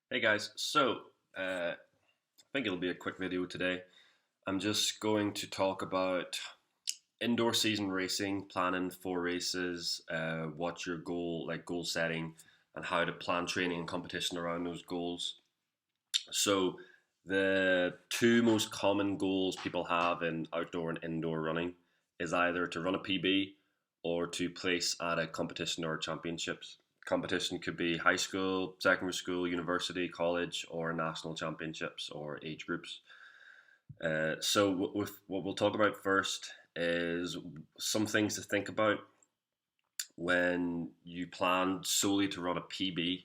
Hey guys, I think it'll be a quick video today. I'm just going to talk about indoor season racing, planning for races, what your goal setting, and how to plan training and competition around those goals. So, the two most common goals people have in outdoor and indoor running is either to run a PB or to place at a competition or championships. Competition could be high school, secondary school, university, college, or national championships or age groups. With what we'll talk about first is some things to think about when you plan solely to run a PB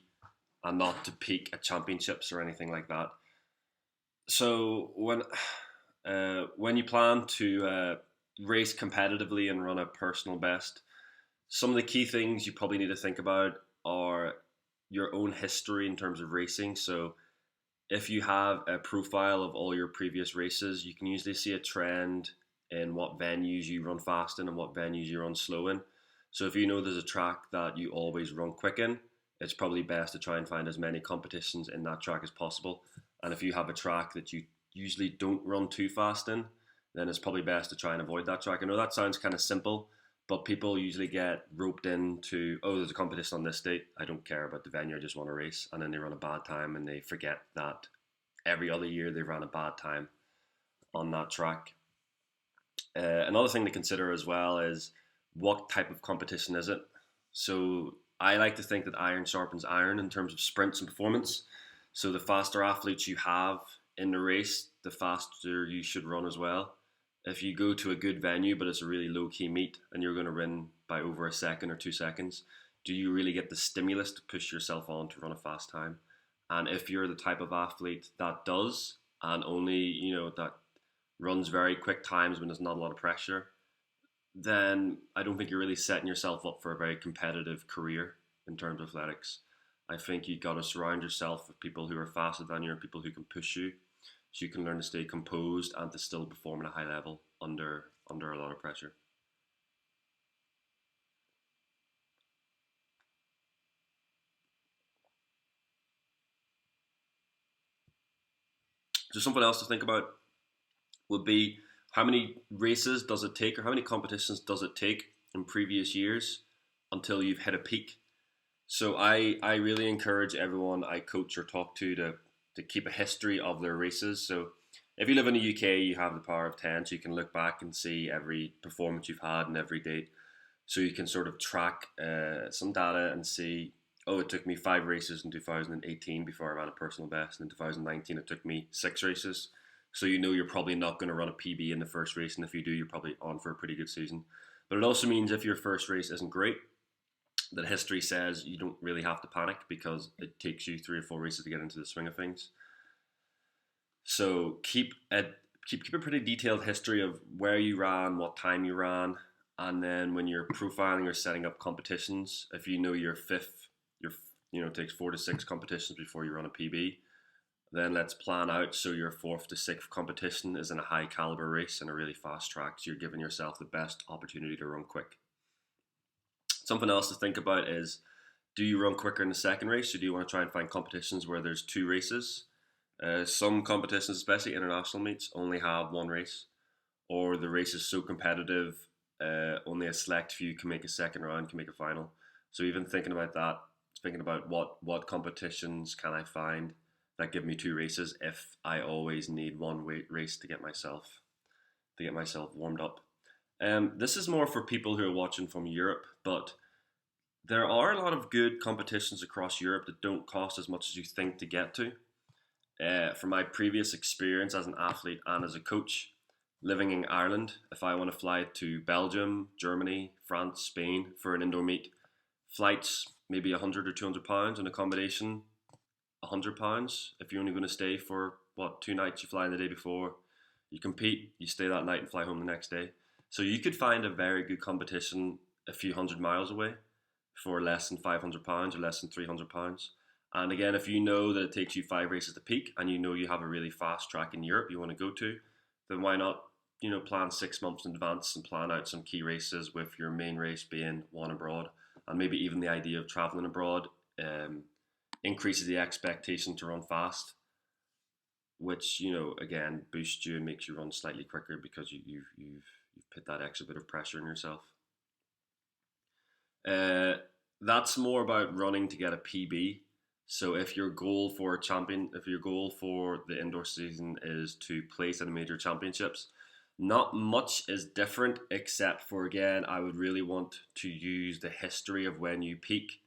and not to peak at championships or anything like that. So when you plan to race competitively and run a personal best, some of the key things you probably need to think about are your own history in terms of racing. So if you have a profile of all your previous races, you can usually see a trend in what venues you run fast in and what venues you run slow in. So if you know there's a track that you always run quick in, it's probably best to try and find as many competitions in that track as possible. And if you have a track that you usually don't run too fast in, then it's probably best to try and avoid that track. I know that sounds kind of simple, but people usually get roped into, oh, there's a competition on this date. I don't care about the venue. I just want to race. And then they run a bad time and they forget that every other year they ran a bad time on that track. Another thing to consider as well is what type of competition is it? So I like to think that iron sharpens iron in terms of sprints and performance. So the faster athletes you have in the race, the faster you should run as well. If you go to a good venue but it's a really low key meet and you're going to win by over a second or 2 seconds, do you really get the stimulus to push yourself on to run a fast time? And if you're the type of athlete that does, and only that runs very quick times when there's not a lot of pressure, then I don't think you're really setting yourself up for a very competitive career in terms of athletics. I think you got to surround yourself with people who are faster than you and people who can push you, so you can learn to stay composed and to still perform at a high level under a lot of pressure. So something else to think about would be how many races does it take or how many competitions does it take in previous years until you've hit a peak. So I really encourage everyone I coach or talk to keep a history of their races. So if you live in the UK, you have the power of 10, so you can look back and see every performance you've had and every date. So you can sort of track some data and see, oh, it took me 5 races in 2018 before I ran a personal best. And in 2019, it took me 6 races. So you know you're probably not going to run a PB in the first race. And if you do, you're probably on for a pretty good season. But it also means if your first race isn't great, that history says you don't really have to panic because it takes you 3 or 4 races to get into the swing of things. So keep a pretty detailed history of where you ran, what time you ran, and then when you're profiling or setting up competitions, if you know your fifth, it takes 4 to 6 competitions before you run a PB. Then let's plan out so your fourth to sixth competition is in a high caliber race and a really fast track. So you're giving yourself the best opportunity to run quick. Something else to think about is, do you run quicker in the second race or do you want to try and find competitions where there's 2 races? Some competitions, especially international meets, only have 1 race, or the race is so competitive, only a select few can make a second round, can make a final. So even thinking about that, thinking about what competitions can I find that give me 2 races if I always need one race to get myself warmed up. This is more for people who are watching from Europe, but there are a lot of good competitions across Europe that don't cost as much as you think to get to. From my previous experience as an athlete and as a coach, living in Ireland, if I want to fly to Belgium, Germany, France, Spain for an indoor meet, flights maybe £100 or £200, and accommodation £100. If you're only going to stay for 2 nights, you fly in the day before, you compete, you stay that night and fly home the next day. So you could find a very good competition a few hundred miles away for less than £500 or less than £300. And again, if you know that it takes you 5 races to peak and you know you have a really fast track in Europe you want to go to, then why not, plan 6 months in advance and plan out some key races with your main race being one abroad, and maybe even the idea of traveling abroad increases the expectation to run fast, which, again, boosts you and makes you run slightly quicker because you've put that extra bit of pressure on yourself. That's more about running to get a PB. So if your goal for the indoor season is to place in major championships, not much is different, except for, again, I would really want to use the history of when you peak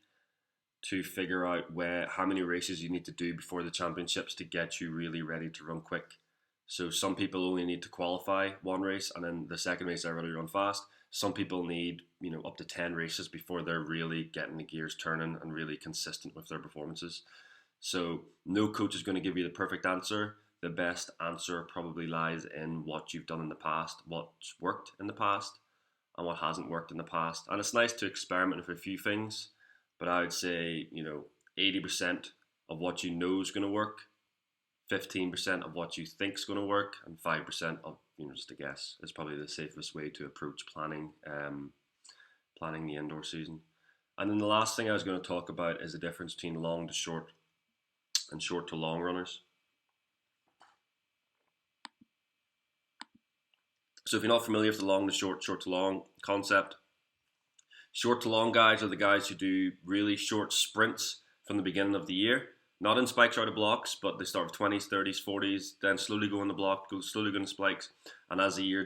to figure out how many races you need to do before the championships to get you really ready to run quick. So some people only need to qualify one race, and then the second race they really run fast. Some people need, up to 10 races before they're really getting the gears turning and really consistent with their performances. So no coach is going to give you the perfect answer. The best answer probably lies in what you've done in the past, what's worked in the past, and what hasn't worked in the past. And it's nice to experiment with a few things, but I would say, 80% of what you know is going to work, 15% of what you think is going to work, and 5% of, just a guess, is probably the safest way to approach planning the indoor season. And then the last thing I was going to talk about is the difference between long to short and short to long runners. So if you're not familiar with the long to short, short to long concept, short to long guys are the guys who do really short sprints from the beginning of the year. Not in spikes or out of blocks, but they start with 20s, 30s, 40s, then slowly go on the block, slowly go into spikes. And as the year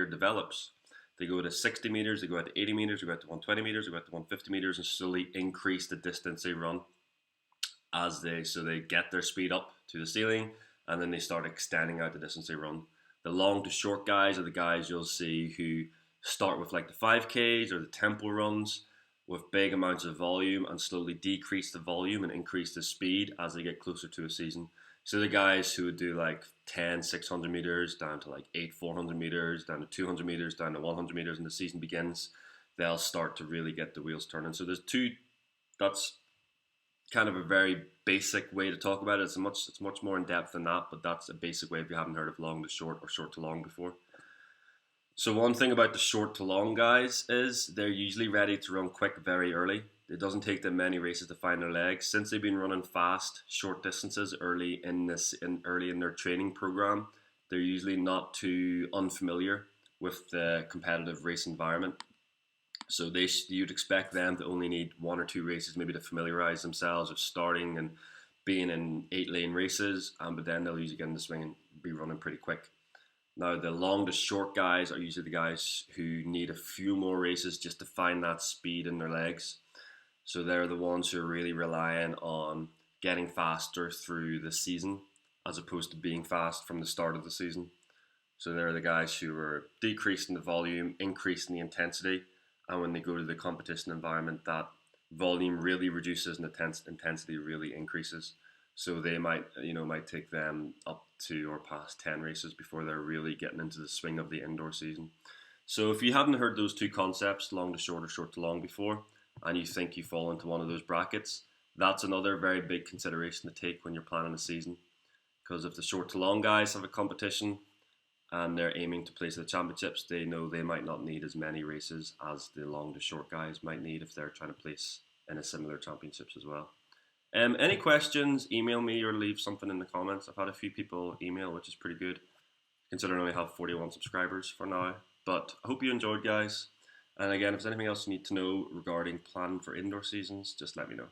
develops, they go to 60 meters, they go out to 80 meters, they go out to 120 meters, they go out to 150 meters, and slowly increase the distance they run so they get their speed up to the ceiling, and then they start extending out the distance they run. The long to short guys are the guys you'll see who start with like the 5Ks or the tempo runs with big amounts of volume and slowly decrease the volume and increase the speed as they get closer to a season. So the guys who would do like 10 600 meters down to like 8 400 meters, down to 200 meters, down to 100 meters, and the season begins, they'll start to really get the wheels turning. So that's kind of a very basic way to talk about it. It's much more in depth than that, but that's a basic way if you haven't heard of long to short or short to long before. So one thing about the short to long guys is they're usually ready to run quick very early. It doesn't take them many races to find their legs. Since they've been running fast, short distances early in their training program, they're usually not too unfamiliar with the competitive race environment. So you'd expect them to only need 1 or 2 races maybe to familiarize themselves with starting and being in 8-lane races, but then they'll usually get in the swing and be running pretty quick. Now, the long to short guys are usually the guys who need a few more races just to find that speed in their legs. So they're the ones who are really relying on getting faster through the season as opposed to being fast from the start of the season. So they're the guys who are decreasing the volume, increasing the intensity, and when they go to the competition environment, that volume really reduces and the intensity really increases. So they might take them up to or past 10 races before they're really getting into the swing of the indoor season. So if you haven't heard those two concepts, long to short or short to long before, and you think you fall into one of those brackets, that's another very big consideration to take when you're planning a season. Because if the short to long guys have a competition and they're aiming to place the championships, they know they might not need as many races as the long to short guys might need if they're trying to place in a similar championships as well. Any questions, email me or leave something in the comments. I've had a few people email, which is pretty good, considering I only have 41 subscribers for now. But I hope you enjoyed, guys. And again, if there's anything else you need to know regarding planning for indoor seasons, just let me know.